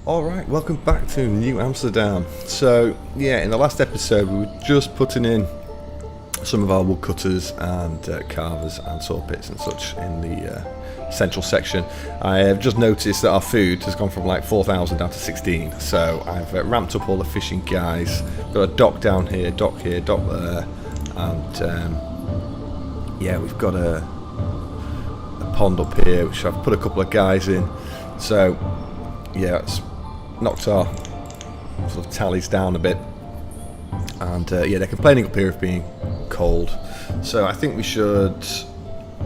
Alright, welcome back to New Amsterdam. So, yeah, in the last episode we were just putting in some of our woodcutters and carvers and saw pits and such in the central section. I have just noticed that our food has gone from like 4,000 down to 16, so I've ramped up all the fishing guys. Got a dock down here, dock there, and yeah, we've got a pond up here which I've put a couple of guys in. So yeah, it's knocked our sort of tallies down a bit, and yeah, they're complaining up here of being cold, so I think we should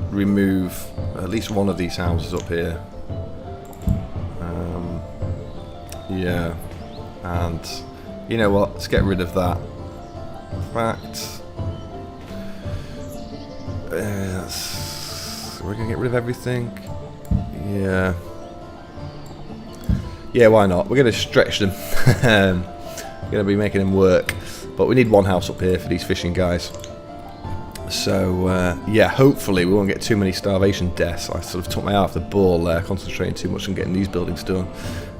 remove at least one of these houses up here. Yeah, and you know what, let's get rid of that. In fact, we're gonna get rid of everything. Yeah, why not? We're going to stretch them. We're going to be making them work. But we need one house up here for these fishing guys. So, yeah, hopefully we won't get too many starvation deaths. I sort of took my eye off the ball there, concentrating too much on getting these buildings done.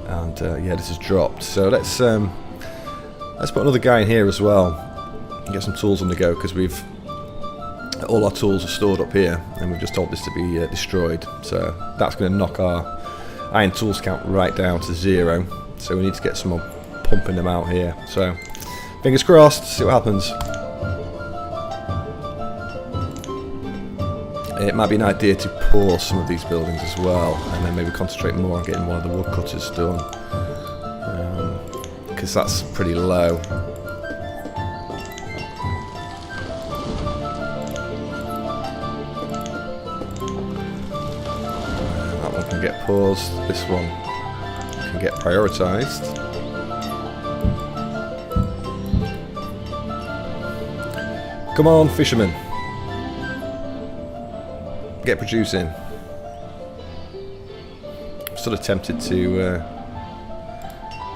And, yeah, this has dropped. So let's put another guy in here as well. And get some tools on the go, because all our tools are stored up here. And we've just told this to be destroyed. So that's going to knock our iron tools count right down to 0, so we need to get some more pumping them out here. So fingers crossed, see what happens. It might be an idea to pour some of these buildings as well, and then maybe concentrate more on getting one of the woodcutters done, because that's pretty low. Get paused, this one can get prioritised. Come on, fishermen, get producing. I'm sort of tempted to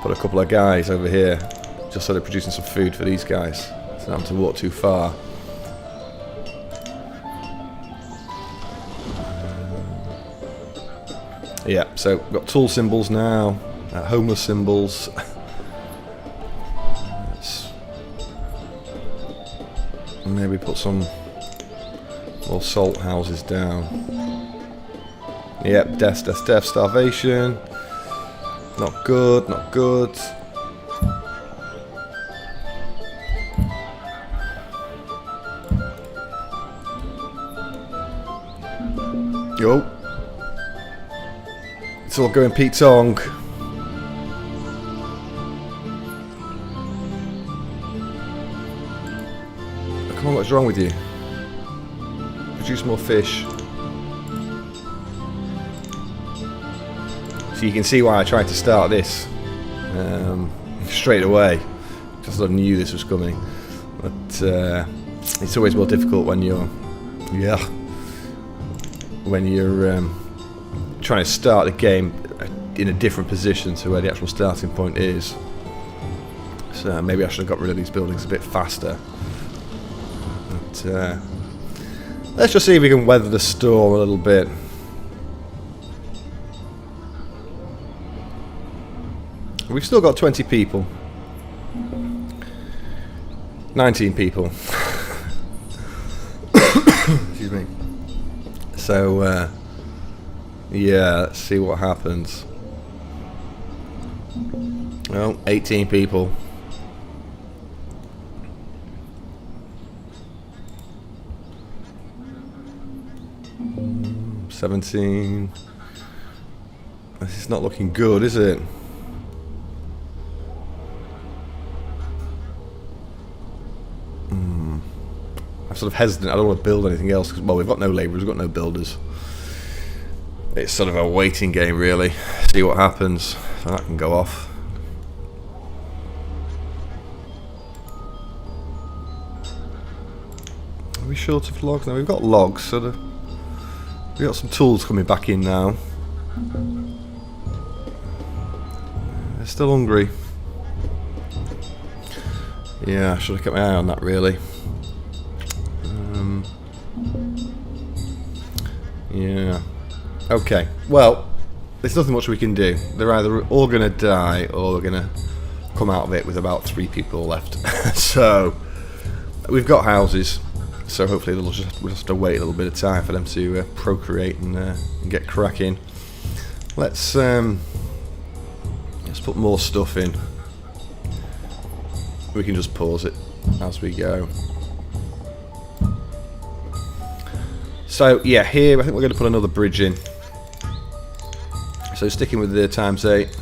put a couple of guys over here just so they're producing some food for these guys, so I don't have to walk too far. Yeah, so we've got tool symbols now, homeless symbols. Let's maybe put some more salt houses down. Yep, death, starvation. Not good, not good. Yo. It's all going Pete Tong. Come on, what's wrong with you? Produce more fish. So you can see why I tried to start this straight away, because I knew this was coming. But it's always more difficult when you're trying to start the game in a different position to where the actual starting point is. So maybe I should have got rid of these buildings a bit faster. But let's just see if we can weather the storm a little bit. We've still got 20 people. 19 people. Excuse me. So yeah, let's see what happens. Well, 18 people. Mm, 17. This is not looking good, is it? I'm sort of hesitant. I don't want to build anything else, because, well, we've got no labourers, we've got no builders. It's sort of a waiting game, really. See what happens. So that can go off. Are we short of logs? No, we've got logs, so we've got some tools coming back in now. They're still hungry. Yeah, I should have kept my eye on that, really. Yeah. Okay, well, there's nothing much we can do. They're either all going to die or we're going to come out of it with about 3 people left. So we've got houses, so hopefully we'll just have to wait a little bit of time for them to procreate and get cracking. Let's put more stuff in. We can just pause it as we go. So yeah, here I think we're going to put another bridge in. So sticking with the ×8.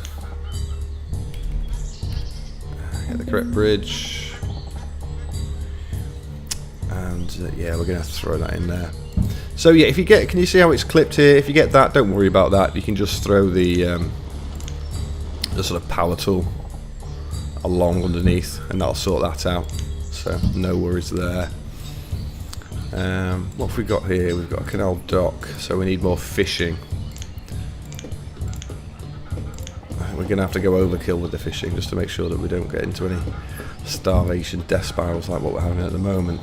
Get the correct bridge. And yeah, we're going to have to throw that in there. So yeah, if you get, can you see how it's clipped here? If you get that, don't worry about that. You can just throw the sort of power tool along underneath and that'll sort that out. So no worries there. What have we got here? We've got a canal dock, so we need more fishing. We're going to have to go overkill with the fishing just to make sure that we don't get into any starvation death spirals like what we're having at the moment.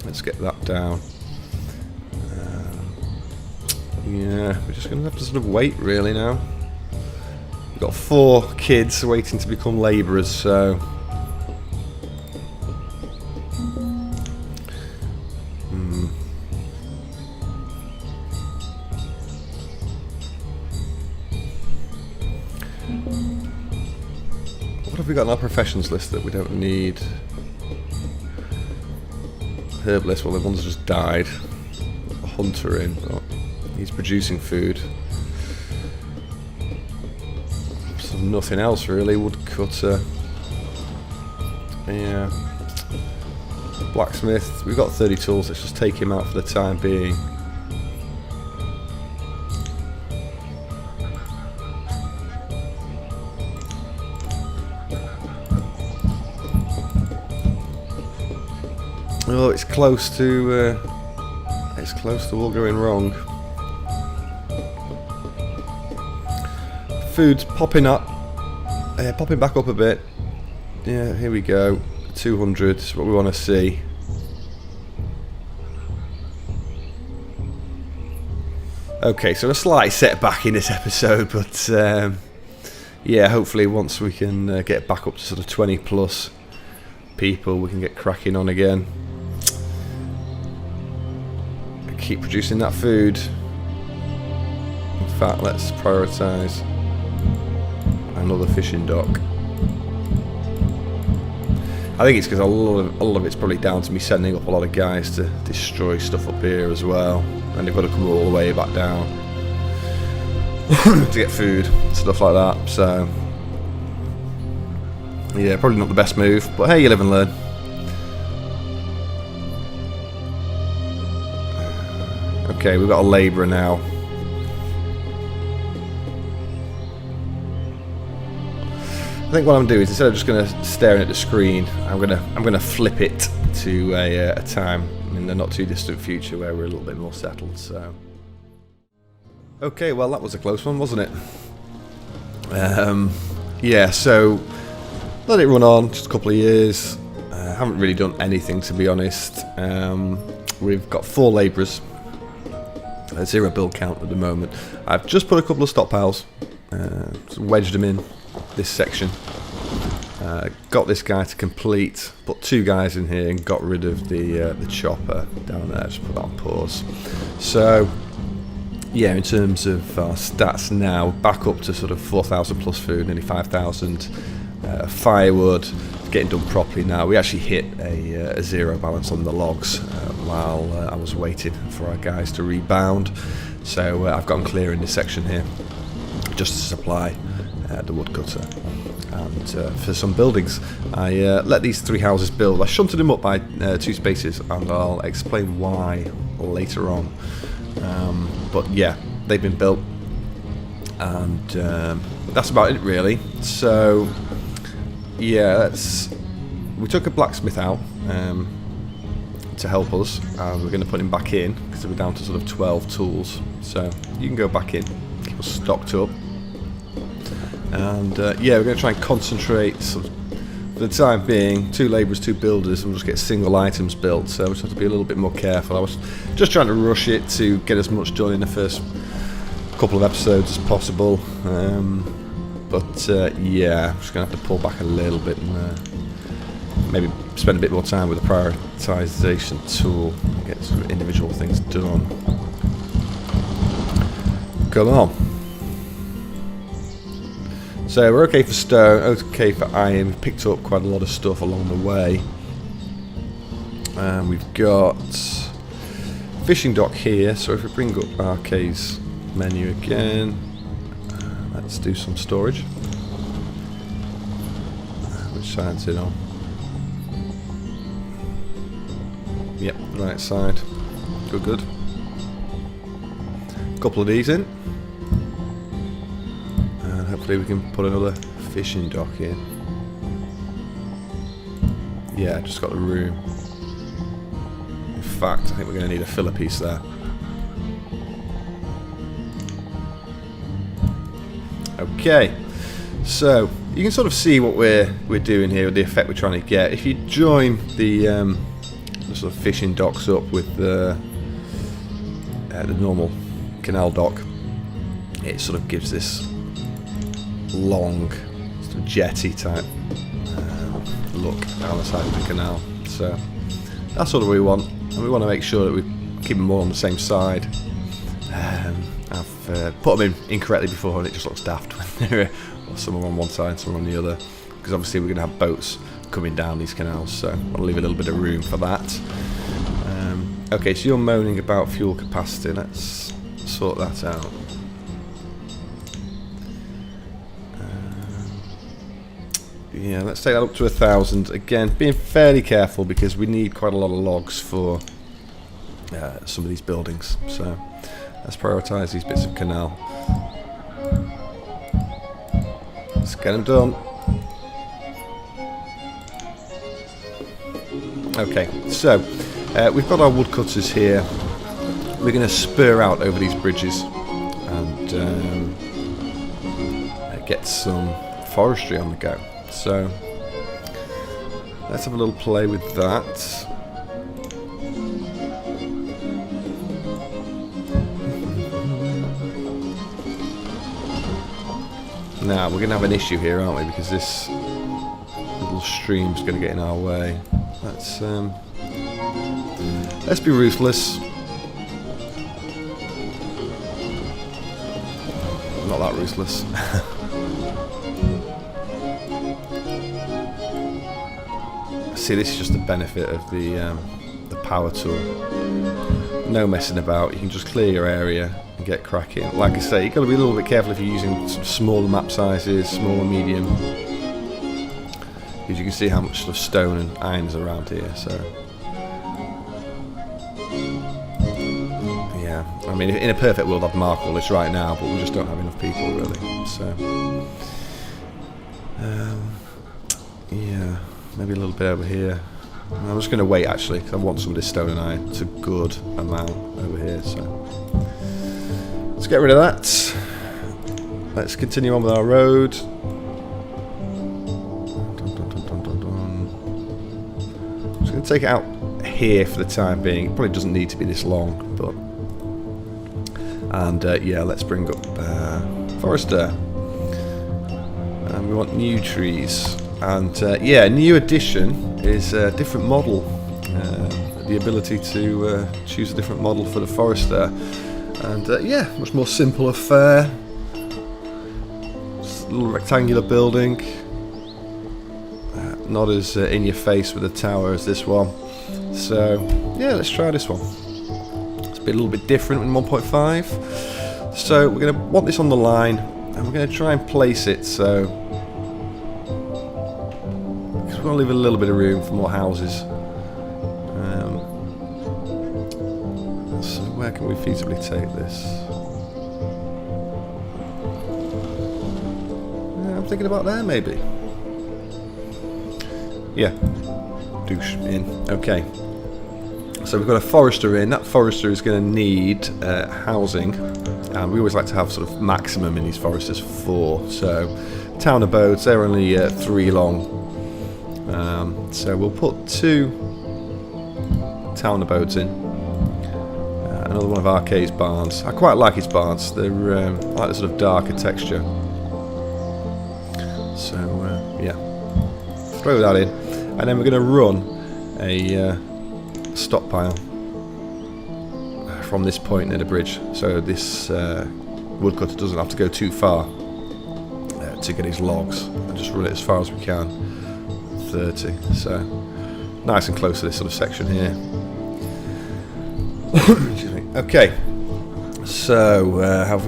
Let's get that down. Yeah, we're just going to have to sort of wait really now. We've got 4 kids waiting to become labourers, so... What have we got on our professions list that we don't need? Herbalist, well the one's just died. A hunter in, but he's producing food. So nothing else really. Woodcutter. Yeah. Blacksmith. We've got 30 tools, let's just take him out for the time being. Oh, it's close to all going wrong. Food's popping up, popping back up a bit. Yeah, here we go. 200 is what we want to see. Okay, so a slight setback in this episode, but yeah, hopefully once we can get back up to sort of 20 plus people, we can get cracking on again. Keep producing that food. In fact, let's prioritise another fishing dock. I think it's because a lot of it's probably down to me sending up a lot of guys to destroy stuff up here as well, and they've got to come all the way back down to get food, stuff like that. So yeah, probably not the best move, but hey, you live and learn. Okay, we've got a labourer now. I think what I'm doing is, instead of just going to staring at the screen, I'm gonna flip it to a time in the not too distant future where we're a little bit more settled. So, okay, well that was a close one, wasn't it? Yeah, so let it run on just a couple of years. Haven't really done anything, to be honest. We've got 4 labourers. 0 build count at the moment. I've just put a couple of stockpiles, wedged them in this section. Got this guy to complete, put 2 guys in here and got rid of the chopper down there, just put that on pause. So yeah, in terms of our stats now, back up to sort of 4,000 plus food, nearly 5,000 firewood, getting done properly now. We actually hit a 0 balance on the logs while I was waiting for our guys to rebound. So I've got them clear in this section here just to supply the woodcutter. And for some buildings, I let these 3 houses build. I shunted them up by 2 spaces, and I'll explain why later on. But yeah, they've been built, and that's about it really. So yeah, we took a blacksmith out to help us, and we're going to put him back in because we're down to sort of 12 tools. So you can go back in, keep us stocked up, and yeah, we're going to try and concentrate sort of, for the time being, 2 labourers, 2 builders, and we'll just get single items built. So we just have to be a little bit more careful. I was just trying to rush it to get as much done in the first couple of episodes as possible. But yeah, I'm just going to have to pull back a little bit and maybe spend a bit more time with the prioritisation tool and get some individual things done. Come on. So we're okay for stone, okay for iron. We've picked up quite a lot of stuff along the way. We've got fishing dock here, so if we bring up our case menu again, let's do some storage. Which side's it on? Yep, right side. Good, good. Couple of these in. And hopefully we can put another fishing dock in. Yeah, just got the room. In fact, I think we're going to need a filler piece there. Okay, so you can sort of see what we're doing here, the effect we're trying to get. If you join the sort of fishing docks up with the normal canal dock, it sort of gives this long sort of jetty type look down the side of the canal. So that's sort of what we want, and we want to make sure that we keep them all on the same side. I've put them in incorrectly before, and it just looks daft when they're some are on one side and some are on the other, because obviously we're going to have boats coming down these canals, so I'll leave a little bit of room for that. Okay, so you're moaning about fuel capacity. Let's sort that out. Yeah, let's take that up to 1,000. Again, being fairly careful because we need quite a lot of logs for some of these buildings. So let's prioritise these bits of canal. Let's get them done. Okay, so we've got our woodcutters here. We're going to spur out over these bridges and get some forestry on the go. So let's have a little play with that. Now we're going to have an issue here, aren't we? Because this little stream's going to get in our way. Let's be ruthless. Not that ruthless. See, this is just the benefit of the power tool. No messing about. You can just clear your area and get cracking. Like I say, you've got to be a little bit careful if you're using smaller map sizes, small and medium, because you can see how much sort of stone and iron is around here. So yeah, I mean, in a perfect world I'd mark all this right now, but we just don't have enough people really. So yeah, maybe a little bit over here. I'm just going to wait actually, because I want some of this stone and iron. It's a good amount over here, so let's get rid of that. Let's continue on with our road. Just going to take it out here for the time being. It probably doesn't need to be this long, but yeah, let's bring up Forester, and we want new trees. And yeah, new addition is a different model. The ability to choose a different model for the Forester, and yeah, much more simple affair. Just a little rectangular building, not as in your face with a tower as this one. So yeah, let's try this one. It's a little bit different in 1.5. So we're going to want this on the line, and we're going to try and place it so. We'll leave a little bit of room for more houses. So where can we feasibly take this? I'm thinking about there maybe. Yeah, douche in. Okay. So we've got a forester in. That forester is going to need housing, and we always like to have sort of maximum in these foresters 4. So town abodes, they're only 3 long. So we'll put 2 town abodes in, another one of Arcade's barns. I quite like his barns. They're I like the sort of darker texture. So yeah, throw that in, and then we're going to run a stockpile from this point near the bridge, so this woodcutter doesn't have to go too far to get his logs, and just run it as far as we can. 30, so nice and close to this sort of section here. Excuse me. Okay, so what have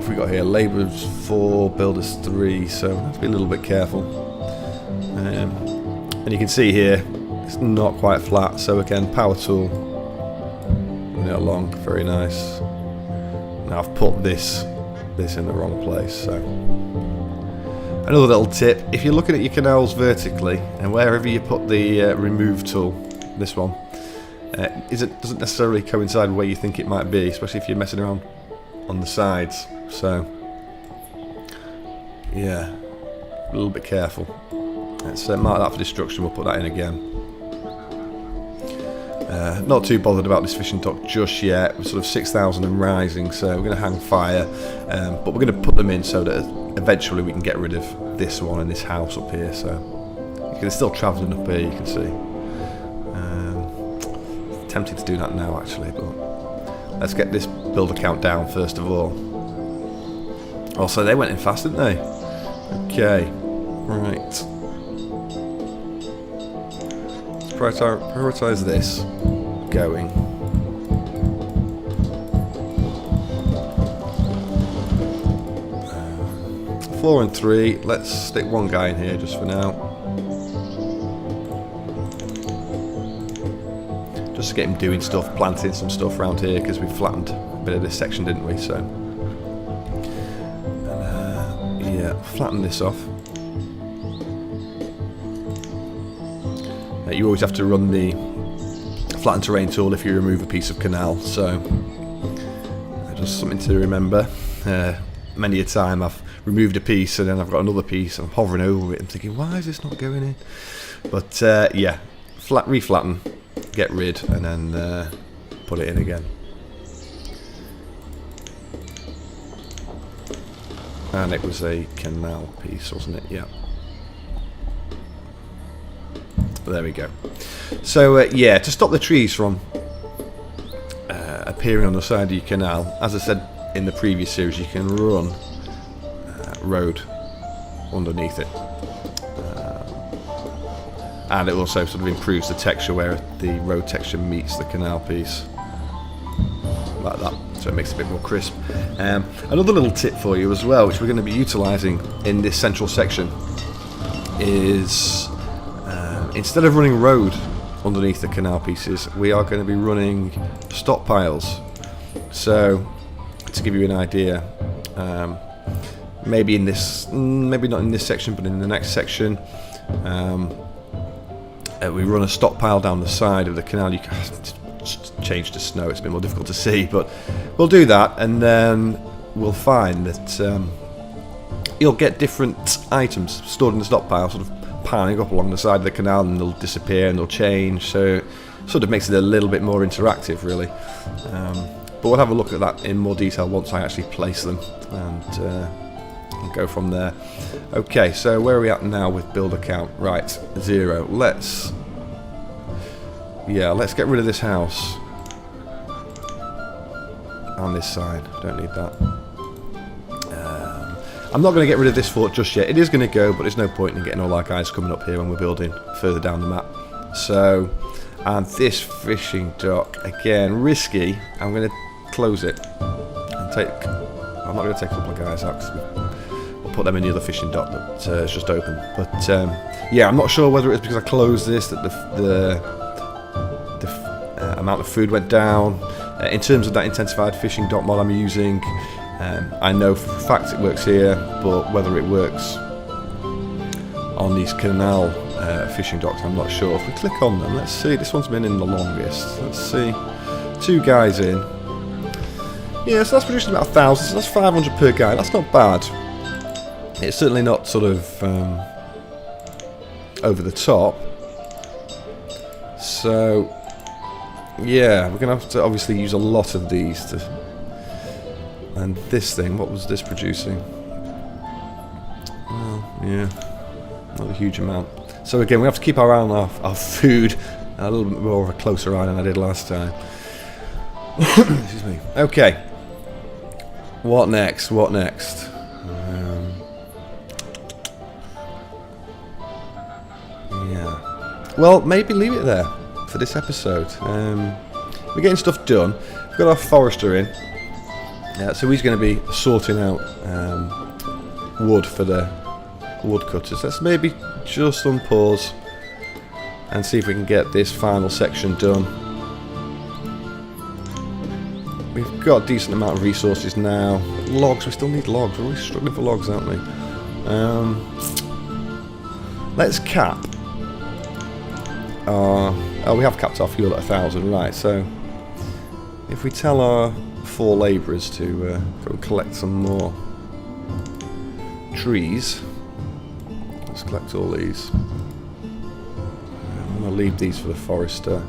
we got here? Labourers 4, builders 3, so have to be a little bit careful. And you can see here it's not quite flat, so again, power tool, run it along, very nice. Now I've put this in the wrong place, so another little tip: if you're looking at your canals vertically, and wherever you put the remove tool, this one, doesn't necessarily coincide with where you think it might be, especially if you're messing around on the sides. So yeah, a little bit careful. Let's mark that for destruction. We'll put that in again. Not too bothered about this fishing dock just yet. We're sort of 6,000 and rising, so we're going to hang fire, but we're going to put them in so that eventually we can get rid of this one and this house up here. So you can still travelling up here, you can see. Tempted to do that now actually, but let's get this builder count down first of all. Also, they went in fast, didn't they? Okay, right. Let's prioritise this going. 4 and 3. Let's stick one guy in here just for now. Just to get him doing stuff, planting some stuff around here, because we flattened a bit of this section, didn't we? So, yeah, flatten this off. You always have to run the flatten terrain tool if you remove a piece of canal, so just something to remember. Many a time I've removed a piece and then I've got another piece and I'm hovering over it and thinking, why is this not going in? But yeah, reflatten, get rid, and then put it in again. And it was a canal piece, wasn't it? Yeah. There we go. So yeah, to stop the trees from appearing on the side of your canal, as I said in the previous series, you can run road underneath it, and it also sort of improves the texture where the road texture meets the canal piece, like that, so it makes it a bit more crisp. Another little tip for you as well, which we're going to be utilising in this central section, is instead of running road underneath the canal pieces, we are going to be running stockpiles. So, to give you an idea, maybe maybe not in this section, but in the next section, we run a stockpile down the side of the canal. You can just change to snow; it's a bit more difficult to see, but we'll do that, and then we'll find that you'll get different items stored in the stockpile, sort of piling up along the side of the canal, and they'll disappear and they'll change, so it sort of makes it a little bit more interactive, really. But we'll have a look at that in more detail once I actually place them, and go from there. Okay, so where are we at now with builder count? Right, 0. Let's get rid of this house on this side. Don't need that. I'm not going to get rid of this fort just yet. It is going to go, but there's no point in getting all our guys coming up here when we're building further down the map. So, and this fishing dock, again, risky. I'm going to close it and I'm not going to take a couple of guys out, because we'll put them in the other fishing dock that is just open. But yeah, I'm not sure whether it's because I closed this that the amount of food went down. In terms of that intensified fishing dock mod I'm using, I know for a fact it works here, but whether it works on these canal fishing docks, I'm not sure. If we click on them, let's see, this one's been in the longest. Let's see, 2 guys in. Yeah, so that's producing about 1,000, so that's 500 per guy. That's not bad. It's certainly not sort of over the top. So yeah, we're going to have to obviously use a lot of these to... And this thing, what was this producing? Well, yeah, not a huge amount. So again, we have to keep our eye on our food a little bit more of a closer eye than I did last time. Excuse me. Okay. What next? What next? Yeah. Well, maybe leave it there for this episode. We're getting stuff done. We've got our forester in. So he's going to be sorting out wood for the woodcutters. Let's maybe just unpause and see if we can get this final section done. We've got a decent amount of resources now. Logs, we still need logs. We're really struggling for logs, aren't we? Let's cap. We have capped our fuel at 1,000, right? So if we tell our 4 labourers to go and collect some more trees, let's collect all these. I'm going to leave these for the forester.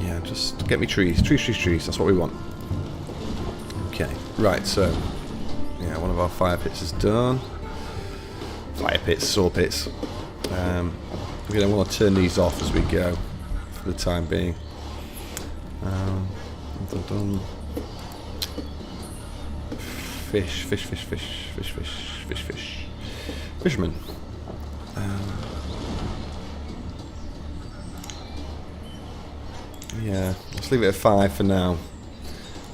Yeah, just get me trees. Trees. That's what we want. Okay, right, so yeah, one of our fire pits is done. Fire pits, saw pits. We're going to want to turn these off as we go for the time being. Fish. Fisherman. Yeah, let's leave it at 5 for now.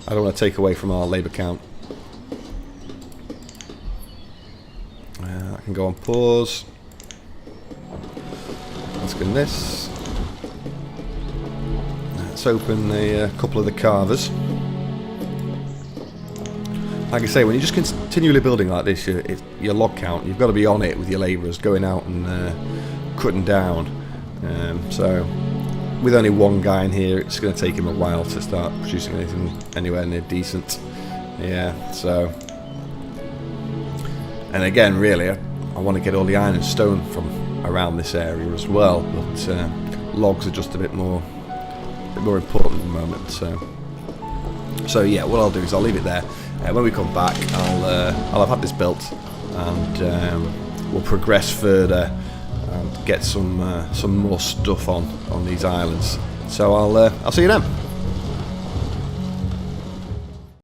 I don't want to take away from our labour count. I can go on pause. Let's get this. Let's open a couple of the carvers. Like I say, when you're just continually building like this, your log count, you've got to be on it with your labourers, going out and cutting down. So with only one guy in here, it's going to take him a while to start producing anything anywhere near decent. Yeah, so... And again, really, I want to get all the iron and stone from around this area as well, but logs are just a bit more important at the moment. So yeah, what I'll do is I'll leave it there. When we come back, I'll have had this built, and we'll progress further and get some more stuff on these islands. So I'll see you then.